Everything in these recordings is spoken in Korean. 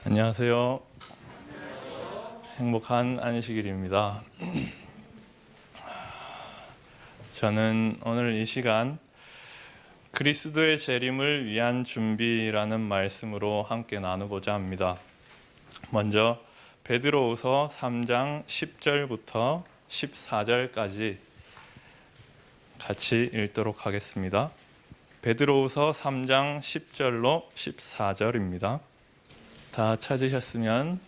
안녕하세요. 행복한 안식일입니다. 저는 오늘 이 시간 그리스도의 재림을 위한 준비라는 말씀으로 함께 나누고자 합니다. 먼저 베드로후서 3장 10절부터 14절까지 같이 읽도록 하겠습니다. 베드로후서 3장 10절로 14절입니다. 다 찾으셨으면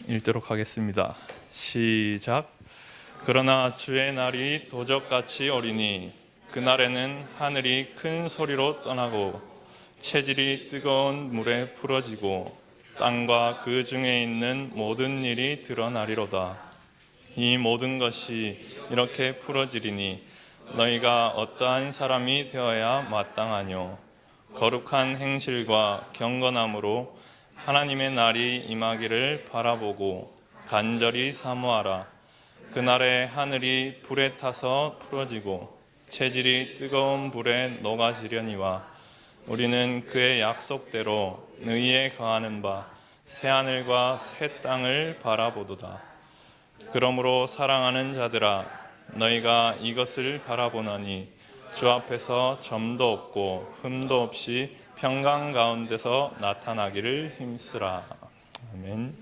읽도록 하겠습니다. 시작. 그러나 주의 날이 도적같이 오리니 그날에는 하늘이 큰 소리로 떠나고 체질이 뜨거운 물에 풀어지고 땅과 그 중에 있는 모든 일이 드러나리로다. 이 모든 것이 이렇게 풀어지리니 너희가 어떠한 사람이 되어야 마땅하뇨. 거룩한 행실과 경건함으로 하나님의 날이 임하기를 바라보고 간절히 사모하라. 그날에 하늘이 불에 타서 풀어지고 체질이 뜨거운 불에 녹아지려니와 우리는 그의 약속대로 의에 거하는 바 새하늘과 새 땅을 바라보도다. 그러므로 사랑하는 자들아, 너희가 이것을 바라보나니 주 앞에서 점도 없고 흠도 없이 평강 가운데서 나타나기를 힘쓰라. 아멘.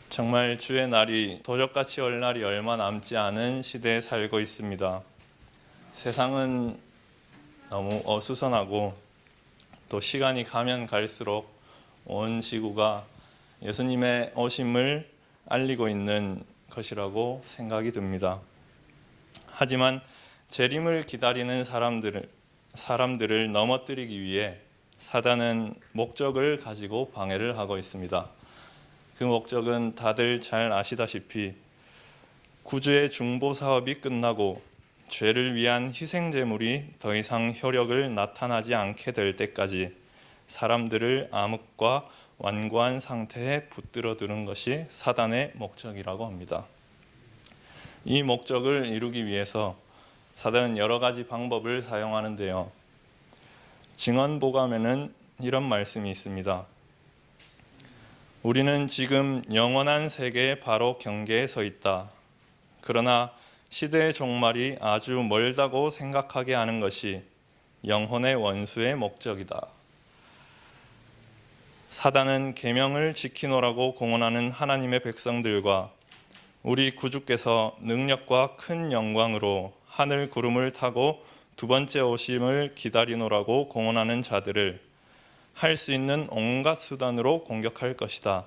정말 주의 날이 도적같이 올 날이 얼마 남지 않은 시대에 살고 있습니다. 세상은 너무 어수선하고 또 시간이 가면 갈수록 온 지구가 예수님의 오심을 알리고 있는 것이라고 생각이 듭니다. 하지만 재림을 기다리는 사람들을 넘어뜨리기 위해 사단은 목적을 가지고 방해를 하고 있습니다. 그 목적은 다들 잘 아시다시피 구주의 중보 사업이 끝나고 죄를 위한 희생 제물이 더 이상 효력을 나타나지 않게 될 때까지 사람들을 암흑과 완고한 상태에 붙들어 두는 것이 사단의 목적이라고 합니다. 이 목적을 이루기 위해서 사단은 여러 가지 방법을 사용하는데요. 증언보감에는 이런 말씀이 있습니다. 우리는 지금 영원한 세계의 바로 경계에 서 있다. 그러나 시대의 종말이 아주 멀다고 생각하게 하는 것이 영혼의 원수의 목적이다. 사단은 계명을 지키노라고 공언하는 하나님의 백성들과 우리 구주께서 능력과 큰 영광으로 하늘 구름을 타고 두 번째 오심을 기다리노라고 공언하는 자들을 할 수 있는 온갖 수단으로 공격할 것이다.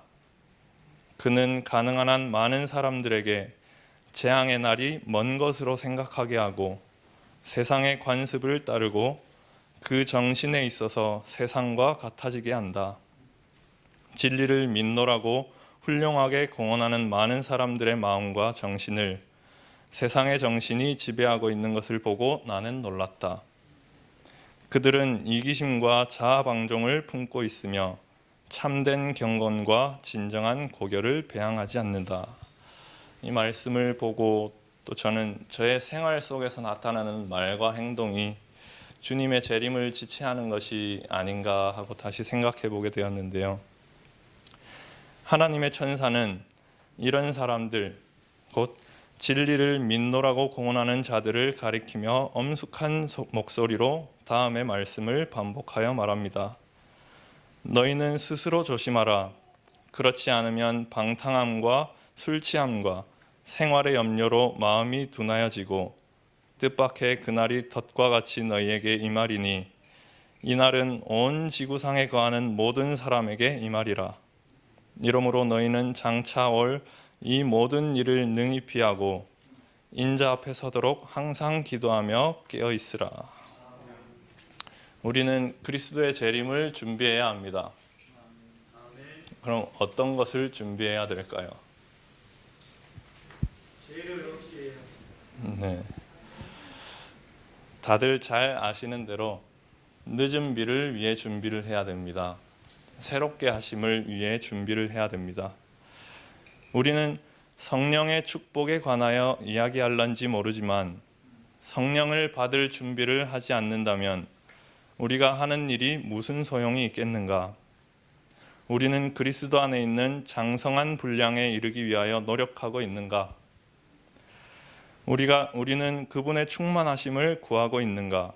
그는 가능한 한 많은 사람들에게 재앙의 날이 먼 것으로 생각하게 하고 세상의 관습을 따르고 그 정신에 있어서 세상과 같아지게 한다. 진리를 믿노라고 훌륭하게 공언하는 많은 사람들의 마음과 정신을 세상의 정신이 지배하고 있는 것을 보고 나는 놀랐다. 그들은 이기심과 자아방종을 품고 있으며 참된 경건과 진정한 고결을 배양하지 않는다. 이 말씀을 보고 또 저는 저의 생활 속에서 나타나는 말과 행동이 주님의 재림을 지체하는 것이 아닌가 하고 다시 생각해 보게 되었는데요. 하나님의 천사는 이런 사람들, 곧 진리를 믿노라고 공언하는 자들을 가리키며 엄숙한 목소리로 다음의 말씀을 반복하여 말합니다. 너희는 스스로 조심하라. 그렇지 않으면 방탕함과 술 취함과 생활의 염려로 마음이 둔하여지고 뜻밖의 그날이 덫과 같이 너희에게 임하리니 이날은 온 지구상에 거하는 모든 사람에게 임하리라. 이러므로 너희는 장차 올 이 모든 일을 능히 피하고 인자 앞에 서도록 항상 기도하며 깨어 있으라. 우리는 그리스도의 재림을 준비해야 합니다. 그럼 어떤 것을 준비해야 될까요? 죄를 없이 해야죠. 네. 다들 잘 아시는 대로 늦은 비를 위해 준비를 해야 됩니다. 새롭게 하심을 위해 준비를 해야 됩니다. 우리는 성령의 축복에 관하여 이야기할런지 모르지만 성령을 받을 준비를 하지 않는다면 우리가 하는 일이 무슨 소용이 있겠는가? 우리는 그리스도 안에 있는 장성한 분량에 이르기 위하여 노력하고 있는가? 우리는 그분의 충만하심을 구하고 있는가?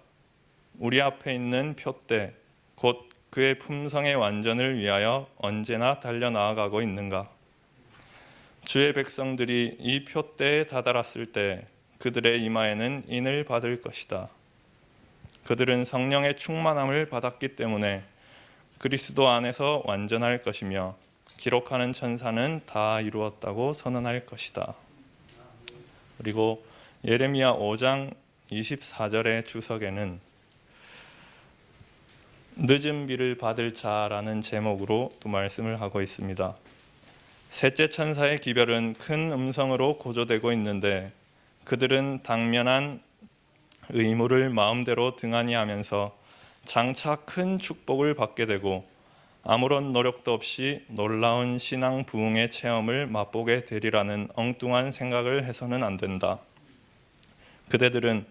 우리 앞에 있는 표대, 곧 그의 품성의 완전을 위하여 언제나 달려나아가고 있는가? 주의 백성들이 이 표대에 다다랐을 때 그들의 이마에는 인을 받을 것이다. 그들은 성령의 충만함을 받았기 때문에 그리스도 안에서 완전할 것이며 기록하는 천사는 다 이루었다고 선언할 것이다. 그리고 예레미야 5장 24절의 주석에는 늦은 비를 받을 자라는 제목으로 또 말씀을 하고 있습니다. 셋째 천사의 기별은 큰 음성으로 고조되고 있는데 그들은 당면한 의무를 마음대로 등한히 하면서 장차 큰 축복을 받게 되고 아무런 노력도 없이 놀라운 신앙 부흥의 체험을 맛보게 되리라는 엉뚱한 생각을 해서는 안 된다. 그대들은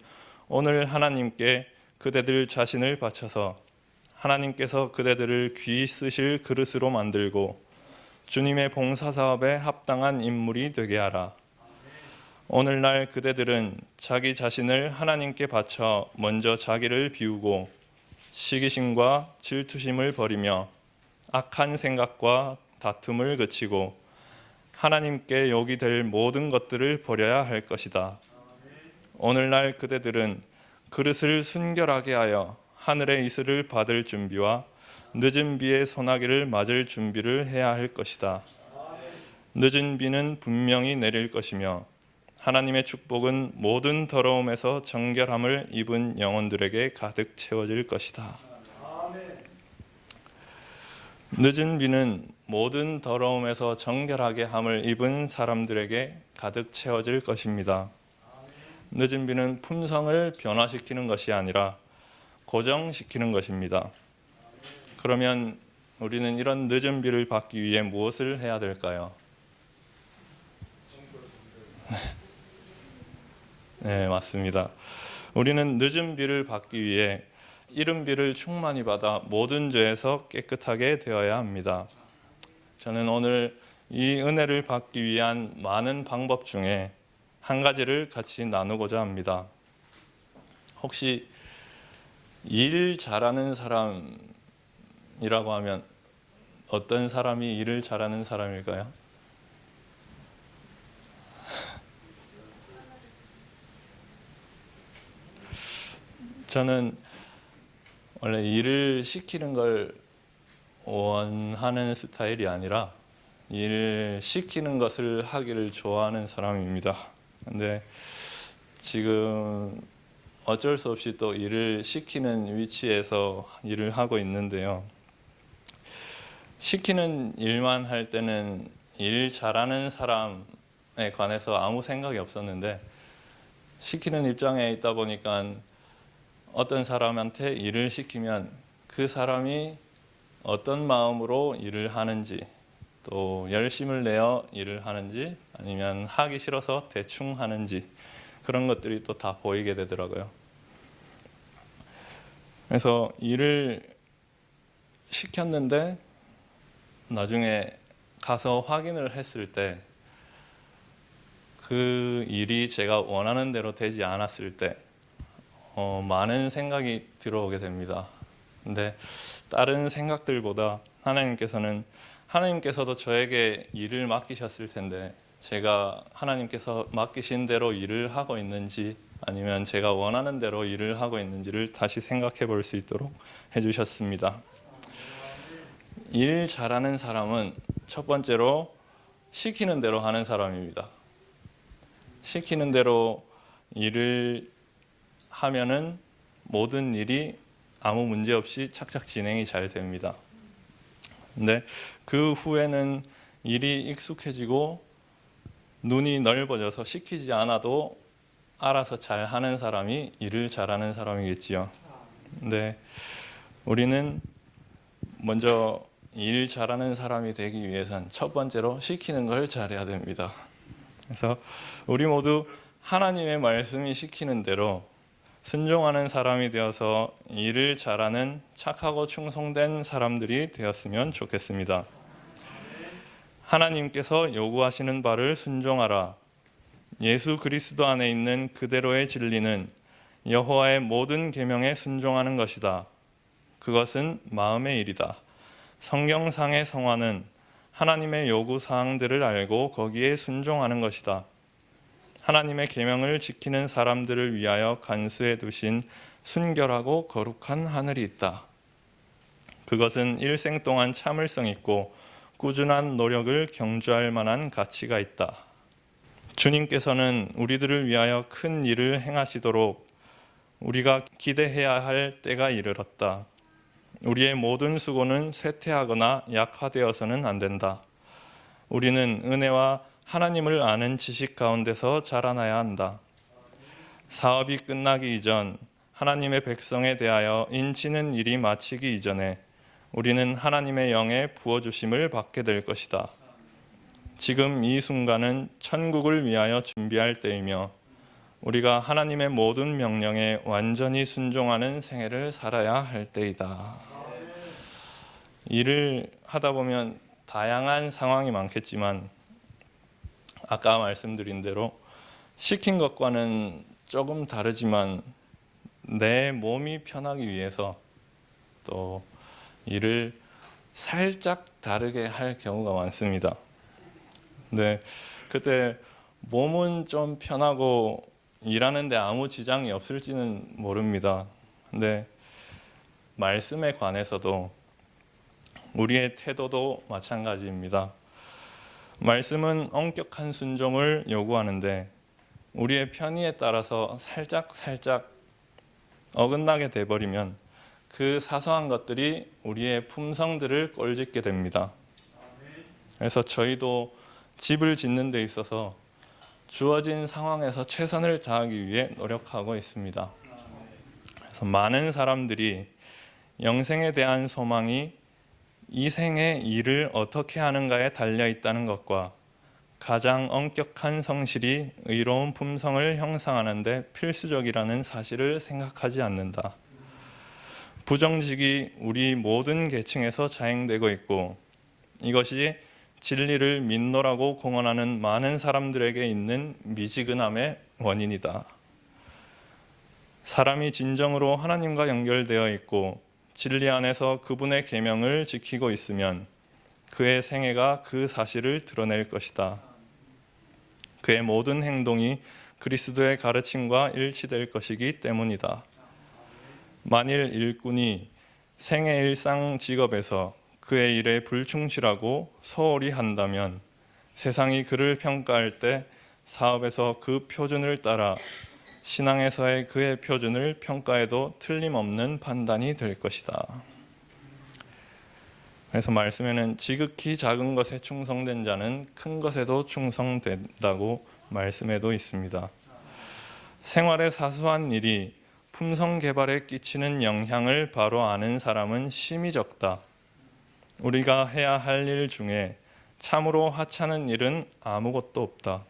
오늘 하나님께 그대들 자신을 바쳐서 하나님께서 그대들을 귀히 쓰실 그릇으로 만들고 주님의 봉사사업에 합당한 인물이 되게 하라. 오늘날 그대들은 자기 자신을 하나님께 바쳐 먼저 자기를 비우고 시기심과 질투심을 버리며 악한 생각과 다툼을 그치고 하나님께 욕이 될 모든 것들을 버려야 할 것이다. 오늘날 그대들은 그릇을 순결하게 하여 하늘의 이슬을 받을 준비와 늦은 비의 소나기를 맞을 준비를 해야 할 것이다. 늦은 비는 분명히 내릴 것이며 하나님의 축복은 모든 더러움에서 정결함을 입은 영혼들에게 가득 채워질 것이다. 늦은 비는 모든 더러움에서 정결하게 함을 입은 사람들에게 가득 채워질 것입니다. 늦은 비는 품성을 변화시키는 것이 아니라 고정시키는 것입니다. 그러면 우리는 이런 늦은 비를 받기 위해 무엇을 해야 될까요? 네, 맞습니다. 우리는 늦은 비를 받기 위해 이른 비를 충만히 받아 모든 죄에서 깨끗하게 되어야 합니다. 저는 오늘 이 은혜를 받기 위한 많은 방법 중에 한 가지를 같이 나누고자 합니다. 혹시 일 잘하는 사람이라고 하면 어떤 사람이 일을 잘하는 사람일까요? 저는 원래 일을 시키는 걸 원하는 스타일이 아니라 일을 시키는 것을 하기를 좋아하는 사람입니다. 근데 지금 어쩔 수 없이 또 일을 시키는 위치에서 일을 하고 있는데요. 시키는 일만 할 때는 일 잘하는 사람에 관해서 아무 생각이 없었는데 시키는 입장에 있다 보니까 어떤 사람한테 일을 시키면 그 사람이 어떤 마음으로 일을 하는지 또 열심을 내어 일을 하는지 아니면 하기 싫어서 대충 하는지 그런 것들이 또 다 보이게 되더라고요. 그래서 일을 시켰는데 나중에 가서 확인을 했을 때 그 일이 제가 원하는 대로 되지 않았을 때 많은 생각이 들어오게 됩니다. 근데 다른 생각들보다 하나님께서도 저에게 일을 맡기셨을 텐데 제가 하나님께서 맡기신 대로 일을 하고 있는지 아니면 제가 원하는 대로 일을 하고 있는지를 다시 생각해 볼 수 있도록 해주셨습니다. 일 잘하는 사람은 첫 번째로 시키는 대로 하는 사람입니다. 시키는 대로 일을 하면은 모든 일이 아무 문제 없이 착착 진행이 잘 됩니다. 근데 그 후에는 일이 익숙해지고 눈이 넓어져서 시키지 않아도 알아서 잘하는 사람이 일을 잘하는 사람이겠지요. 근데 우리는 먼저 일 잘하는 사람이 되기 위해선 첫 번째로 시키는 걸 잘해야 됩니다. 그래서 우리 모두 하나님의 말씀이 시키는 대로 순종하는 사람이 되어서 일을 잘하는 착하고 충성된 사람들이 되었으면 좋겠습니다. 하나님께서 요구하시는 바를 순종하라. 예수 그리스도 안에 있는 그대로의 진리는 여호와의 모든 계명에 순종하는 것이다. 그것은 마음의 일이다. 성경상의 성화는 하나님의 요구 사항들을 알고 거기에 순종하는 것이다. 하나님의 계명을 지키는 사람들을 위하여 간수해 두신 순결하고 거룩한 하늘이 있다. 그것은 일생 동안 참을성 있고 꾸준한 노력을 경주할 만한 가치가 있다. 주님께서는 우리들을 위하여 큰 일을 행하시도록 우리가 기대해야 할 때가 이르렀다. 우리의 모든 수고는 쇠퇴하거나 약화되어서는 안 된다. 우리는 은혜와 하나님을 아는 지식 가운데서 자라나야 한다. 사업이 끝나기 이전 하나님의 백성에 대하여 인치는 일이 마치기 이전에 우리는 하나님의 영에 부어주심을 받게 될 것이다. 지금 이 순간은 천국을 위하여 준비할 때이며 우리가 하나님의 모든 명령에 완전히 순종하는 생애를 살아야 할 때이다. 일을 하다 보면 다양한 상황이 많겠지만 아까 말씀드린 대로 시킨 것과는 조금 다르지만 내 몸이 편하기 위해서 또 일을 살짝 다르게 할 경우가 많습니다. 네, 그때 몸은 좀 편하고 일하는데 아무 지장이 없을지는 모릅니다. 근데 말씀에 관해서도 우리의 태도도 마찬가지입니다. 말씀은 엄격한 순종을 요구하는데 우리의 편의에 따라서 살짝 어긋나게 돼버리면 그 사소한 것들이 우리의 품성들을 꼴짓게 됩니다. 그래서 저희도 집을 짓는 데 있어서 주어진 상황에서 최선을 다하기 위해 노력하고 있습니다. 그래서 많은 사람들이 영생에 대한 소망이 이 생의 일을 어떻게 하는가에 달려 있다는 것과 가장 엄격한 성실이 의로운 품성을 형성하는 데 필수적이라는 사실을 생각하지 않는다. 부정직이 우리 모든 계층에서 자행되고 있고 이것이 진리를 믿노라고 공언하는 많은 사람들에게 있는 미지근함의 원인이다. 사람이 진정으로 하나님과 연결되어 있고 진리 안에서 그분의 계명을 지키고 있으면 그의 생애가 그 사실을 드러낼 것이다. 그의 모든 행동이 그리스도의 가르침과 일치될 것이기 때문이다. 만일 일꾼이 생애 일상 직업에서 그의 일에 불충실하고 소홀히 한다면 세상이 그를 평가할 때 사업에서 그 표준을 따라 신앙에서의 그의 표준을 평가해도 틀림없는 판단이 될 것이다. 그래서 말씀에는 지극히 작은 것에 충성된 자는 큰 것에도 충성된다고 말씀에도 있습니다. 생활의 사소한 일이 품성 개발에 끼치는 영향을 바로 아는 사람은 심히 적다. 우리가 해야 할 일 중에 참으로 하찮은 일은 아무것도 없다.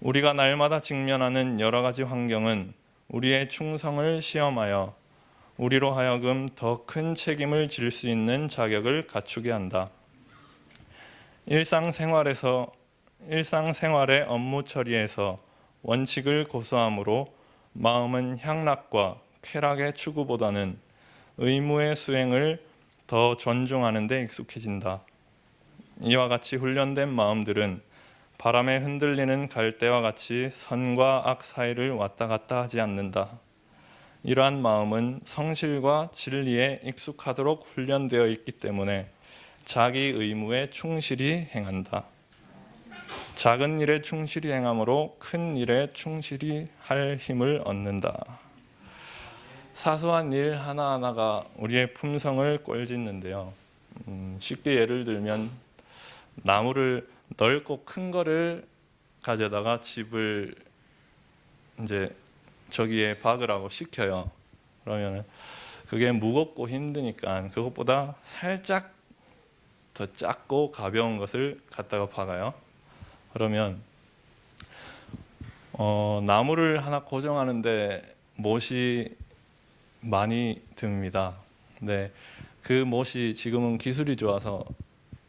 우리가 날마다 직면하는 여러 가지 환경은 우리의 충성을 시험하여 우리로 하여금 더 큰 책임을 질 수 있는 자격을 갖추게 한다. 일상생활의 업무 처리에서 원칙을 고수함으로 마음은 향락과 쾌락의 추구보다는 의무의 수행을 더 존중하는 데 익숙해진다. 이와 같이 훈련된 마음들은 바람에 흔들리는 갈대와 같이 선과 악 사이를 왔다 갔다 하지 않는다. 이러한 마음은 성실과 진리에 익숙하도록 훈련되어 있기 때문에 자기 의무에 충실히 행한다. 작은 일에 충실히 행함으로 큰 일에 충실히 할 힘을 얻는다. 사소한 일 하나하나가 우리의 품성을 꼴짓는데요. 쉽게 예를 들면 나무를 넓고 큰 거를 가져다가 집을 이제 저기에 박으라고 시켜요. 그러면 그게 무겁고 힘드니까 그것보다 살짝 더 작고 가벼운 것을 갖다가 박아요. 그러면 나무를 하나 고정하는데 못이 많이 듭니다. 네, 그 못이 지금은 기술이 좋아서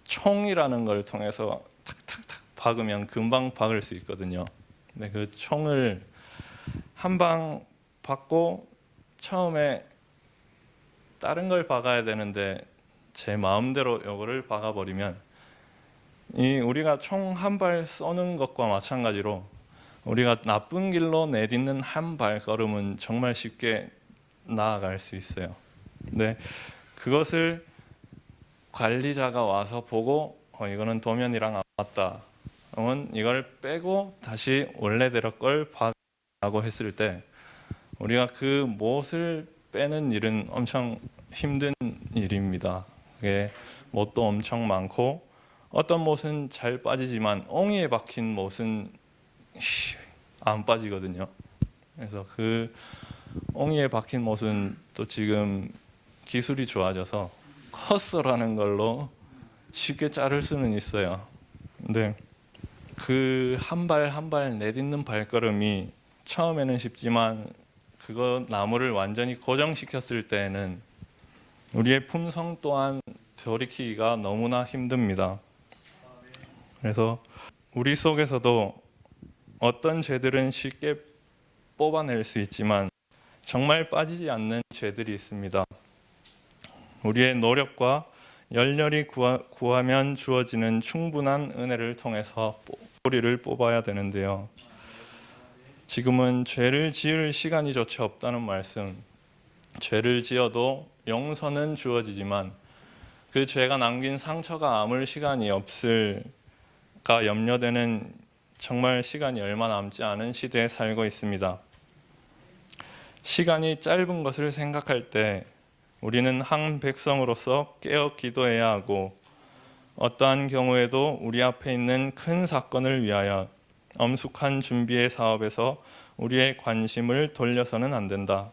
총이라는 걸 통해서 탁탁탁 박으면 금방 박을 수 있거든요. 네, 그 총을 한 방 박고 처음에 다른 걸 박아야 되는데 제 마음대로 요거를 박아버리면 이 우리가 총 한 발 쏘는 것과 마찬가지로 우리가 나쁜 길로 내딛는 한 발걸음은 정말 쉽게 나아갈 수 있어요. 네, 그것을 관리자가 와서 보고 이거는 도면이랑 안 맞다. 그러면 이걸 빼고 다시 원래대로 걸 박라고 했을 때 우리가 그 못을 빼는 일은 엄청 힘든 일입니다. 그게 못도 엄청 많고 어떤 못은 잘 빠지지만 옹이에 박힌 못은 안 빠지거든요. 그래서 그 옹이에 박힌 못은 또 지금 기술이 좋아져서 커서라는 걸로 쉽게 자를 수는 있어요. 근데 그 한 발 한 발 내딛는 발걸음이 처음에는 쉽지만 그거 나무를 완전히 고정시켰을 때에는 우리의 품성 또한 돌이키기가 너무나 힘듭니다. 그래서 우리 속에서도 어떤 죄들은 쉽게 뽑아낼 수 있지만 정말 빠지지 않는 죄들이 있습니다. 우리의 노력과 열렬히 구하면 주어지는 충분한 은혜를 통해서 뿌리를 뽑아야 되는데요. 지금은 죄를 지을 시간이조차 없다는 말씀, 죄를 지어도 용서는 주어지지만 그 죄가 남긴 상처가 아물 시간이 없을까 염려되는 정말 시간이 얼마 남지 않은 시대에 살고 있습니다. 시간이 짧은 것을 생각할 때 우리는 한 백성으로서 깨어 기도해야 하고 어떠한 경우에도 우리 앞에 있는 큰 사건을 위하여 엄숙한 준비의 사업에서 우리의 관심을 돌려서는 안 된다.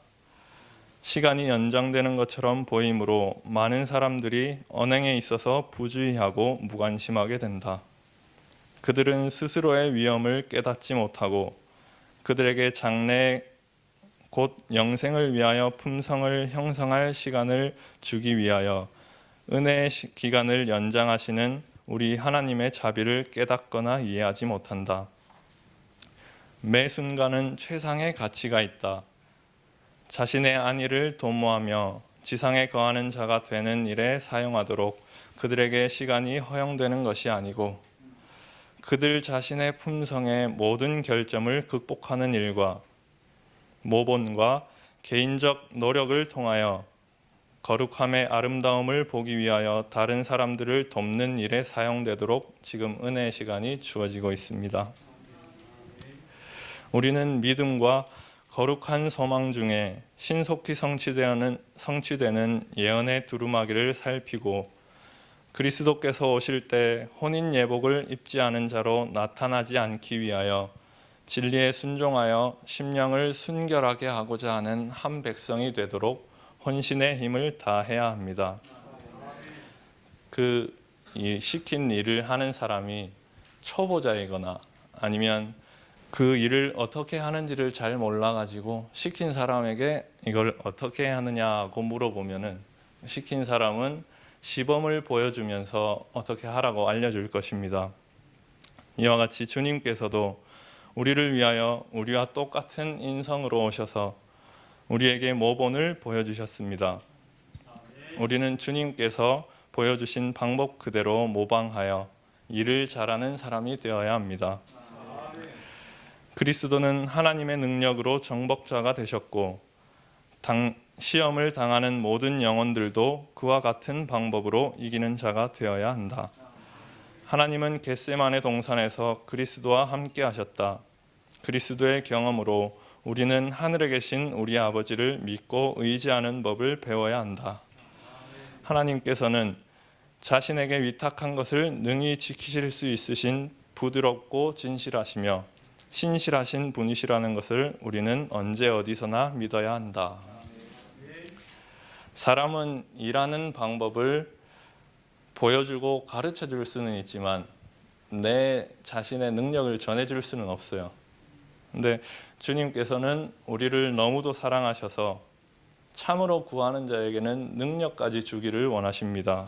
시간이 연장되는 것처럼 보이므로 많은 사람들이 언행에 있어서 부주의하고 무관심하게 된다. 그들은 스스로의 위험을 깨닫지 못하고 그들에게 장래 곧 영생을 위하여 품성을 형성할 시간을 주기 위하여 은혜의 기간을 연장하시는 우리 하나님의 자비를 깨닫거나 이해하지 못한다. 매 순간은 최상의 가치가 있다. 자신의 안위를 도모하며 지상에 거하는 자가 되는 일에 사용하도록 그들에게 시간이 허용되는 것이 아니고 그들 자신의 품성의 모든 결점을 극복하는 일과 모본과 개인적 노력을 통하여 거룩함의 아름다움을 보기 위하여 다른 사람들을 돕는 일에 사용되도록 지금 은혜의 시간이 주어지고 있습니다. 우리는 믿음과 거룩한 소망 중에 신속히 성취되는 예언의 두루마기를 살피고 그리스도께서 오실 때 혼인 예복을 입지 않은 자로 나타나지 않기 위하여 진리에 순종하여 심령을 순결하게 하고자 하는 한 백성이 되도록 혼신의 힘을 다해야 합니다. 그 시킨 일을 하는 사람이 초보자이거나 아니면 그 일을 어떻게 하는지를 잘 몰라가지고 시킨 사람에게 이걸 어떻게 하느냐고 물어보면은 시킨 사람은 시범을 보여주면서 어떻게 하라고 알려줄 것입니다. 이와 같이 주님께서도 우리를 위하여 우리와 똑같은 인성으로 오셔서 우리에게 모본을 보여주셨습니다. 우리는 주님께서 보여주신 방법 그대로 모방하여 일을 잘하는 사람이 되어야 합니다. 그리스도는 하나님의 능력으로 정복자가 되셨고 시험을 당하는 모든 영혼들도 그와 같은 방법으로 이기는 자가 되어야 한다. 하나님은 겟세마네 동산에서 그리스도와 함께 하셨다. 그리스도의 경험으로 우리는 하늘에 계신 우리 아버지를 믿고 의지하는 법을 배워야 한다. 하나님께서는 자신에게 위탁한 것을 능히 지키실 수 있으신 부드럽고 진실하시며 신실하신 분이시라는 것을 우리는 언제 어디서나 믿어야 한다. 사람은 일하는 방법을 보여주고 가르쳐줄 수는 있지만 내 자신의 능력을 전해줄 수는 없어요. 근데 주님께서는 우리를 너무도 사랑하셔서 참으로 구하는 자에게는 능력까지 주기를 원하십니다.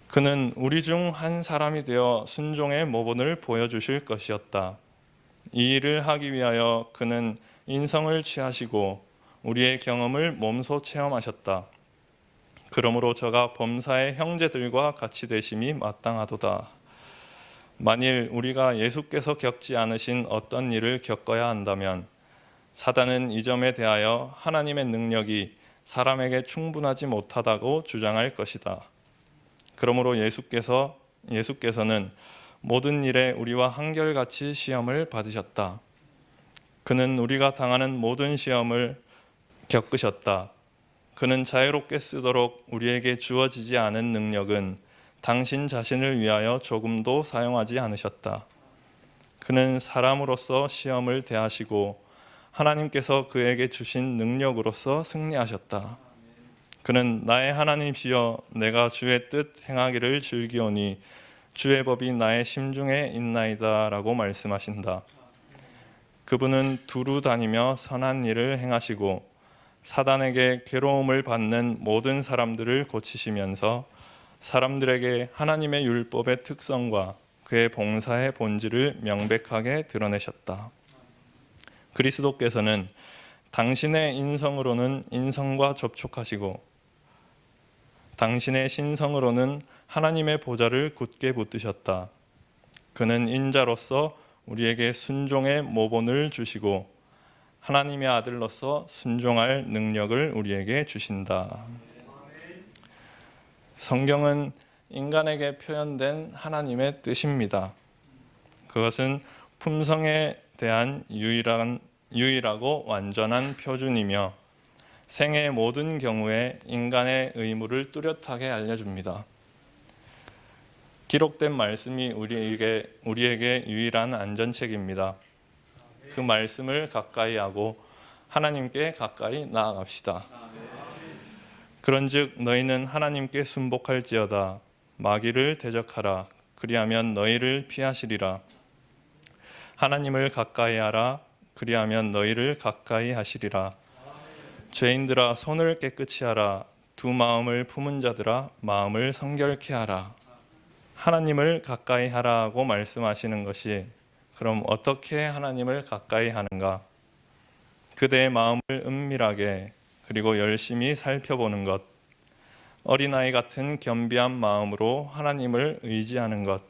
그는 우리 중 한 사람이 되어 순종의 모본을 보여주실 것이었다. 이 일을 하기 위하여 그는 인성을 취하시고 우리의 경험을 몸소 체험하셨다. 그러므로 저가 범사의 형제들과 같이 되심이 마땅하도다. 만일 우리가 예수께서 겪지 않으신 어떤 일을 겪어야 한다면 사단은 이 점에 대하여 하나님의 능력이 사람에게 충분하지 못하다고 주장할 것이다. 그러므로 예수께서는 모든 일에 우리와 한결같이 시험을 받으셨다. 그는 우리가 당하는 모든 시험을 겪으셨다. 그는 자유롭게 쓰도록 우리에게 주어지지 않은 능력은 당신 자신을 위하여 조금도 사용하지 않으셨다. 그는 사람으로서 시험을 대하시고 하나님께서 그에게 주신 능력으로서 승리하셨다. 그는 나의 하나님이시여 내가 주의 뜻 행하기를 즐기오니 주의 법이 나의 심중에 있나이다 라고 말씀하신다. 그분은 두루 다니며 선한 일을 행하시고 사단에게 괴로움을 받는 모든 사람들을 고치시면서 사람들에게 하나님의 율법의 특성과 그의 봉사의 본질을 명백하게 드러내셨다. 그리스도께서는 당신의 인성으로는 인성과 접촉하시고 당신의 신성으로는 하나님의 보좌를 굳게 붙드셨다. 그는 인자로서 우리에게 순종의 모본을 주시고 하나님의 아들로서 순종할 능력을 우리에게 주신다. 성경은 인간에게 표현된 하나님의 뜻입니다. 그것은 품성에 대한 유일하고 완전한 표준이며 생애의 모든 경우에 인간의 의무를 뚜렷하게 알려줍니다. 기록된 말씀이 우리에게 유일한 안전책입니다. 그 말씀을 가까이 하고 하나님께 가까이 나아갑시다. 그런즉 너희는 하나님께 순복할지어다. 마귀를 대적하라. 그리하면 너희를 피하시리라. 하나님을 가까이 하라. 그리하면 너희를 가까이 하시리라. 죄인들아 손을 깨끗이 하라. 두 마음을 품은 자들아 마음을 성결케 하라. 하나님을 가까이 하라고 말씀하시는 것이 그럼 어떻게 하나님을 가까이 하는가? 그대의 마음을 은밀하게 그리고 열심히 살펴보는 것, 어린아이 같은 겸비한 마음으로 하나님을 의지하는 것,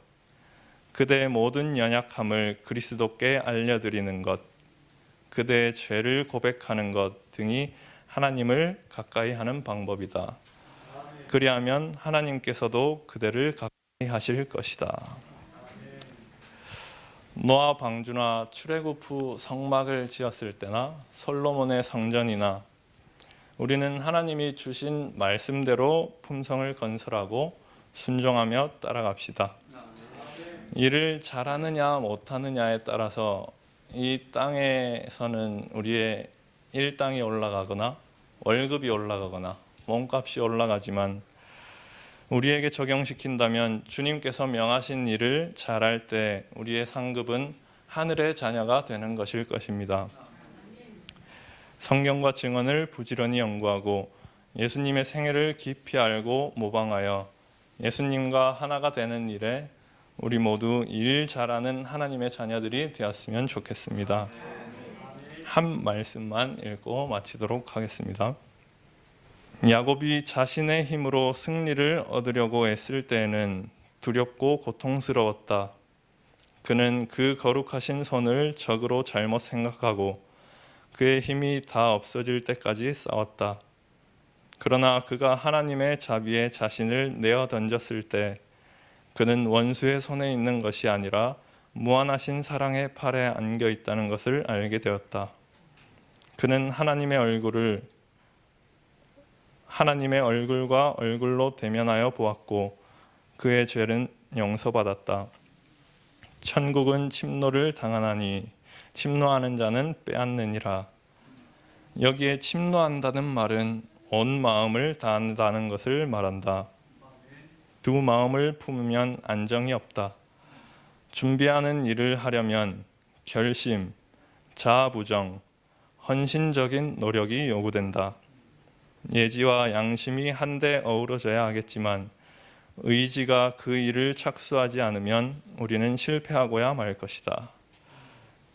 그대의 모든 연약함을 그리스도께 알려드리는 것, 그대의 죄를 고백하는 것 등이 하나님을 가까이 하는 방법이다. 그리하면 하나님께서도 그대를 가까이 하실 것이다. 노아 방주나 출애굽 후 성막을 지었을 때나 솔로몬의 성전이나 우리는 하나님이 주신 말씀대로 품성을 건설하고 순종하며 따라갑시다. 일을 잘하느냐 못하느냐에 따라서 이 땅에서는 우리의 일당이 올라가거나 월급이 올라가거나 몸값이 올라가지만 우리에게 적용시킨다면 주님께서 명하신 일을 잘할 때 우리의 상급은 하늘의 자녀가 되는 것일 것입니다. 성경과 증언을 부지런히 연구하고 예수님의 생애를 깊이 알고 모방하여 예수님과 하나가 되는 일에 우리 모두 일 잘하는 하나님의 자녀들이 되었으면 좋겠습니다. 한 말씀만 읽고 마치도록 하겠습니다. 야곱이 자신의 힘으로 승리를 얻으려고 애쓸 때에는 두렵고 고통스러웠다. 그는 그 거룩하신 손을 적으로 잘못 생각하고 그의 힘이 다 없어질 때까지 싸웠다. 그러나 그가 하나님의 자비에 자신을 내어 던졌을 때 그는 원수의 손에 있는 것이 아니라 무한하신 사랑의 팔에 안겨 있다는 것을 알게 되었다. 그는 하나님의 얼굴과 얼굴로 대면하여 보았고 그의 죄는 용서받았다. 천국은 침노를 당하나니 침노하는 자는 빼앗느니라. 여기에 침노한다는 말은 온 마음을 다한다는 것을 말한다. 두 마음을 품으면 안정이 없다. 준비하는 일을 하려면 결심, 자아부정, 헌신적인 노력이 요구된다. 예지와 양심이 한데 어우러져야 하겠지만 의지가 그 일을 착수하지 않으면 우리는 실패하고야 말 것이다.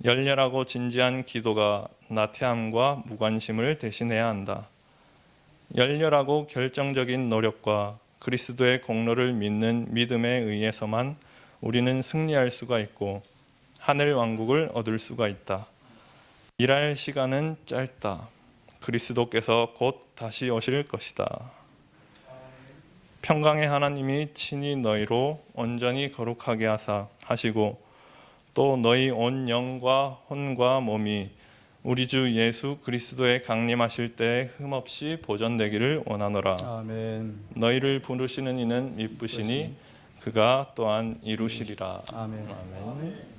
열렬하고 진지한 기도가 나태함과 무관심을 대신해야 한다. 열렬하고 결정적인 노력과 그리스도의 공로를 믿는 믿음에 의해서만 우리는 승리할 수가 있고 하늘 왕국을 얻을 수가 있다. 일할 시간은 짧다. 그리스도께서 곧 다시 오실 것이다. 평강의 하나님이 친히 너희로 온전히 거룩하게 하시고 또 너희 온 영과 혼과 몸이 우리 주 예수 그리스도의 강림하실 때 흠없이 보존되기를 원하노라. 아멘. 너희를 부르시는 이는 미쁘시니 그가 또한 이루시리라. 아멘. 아멘.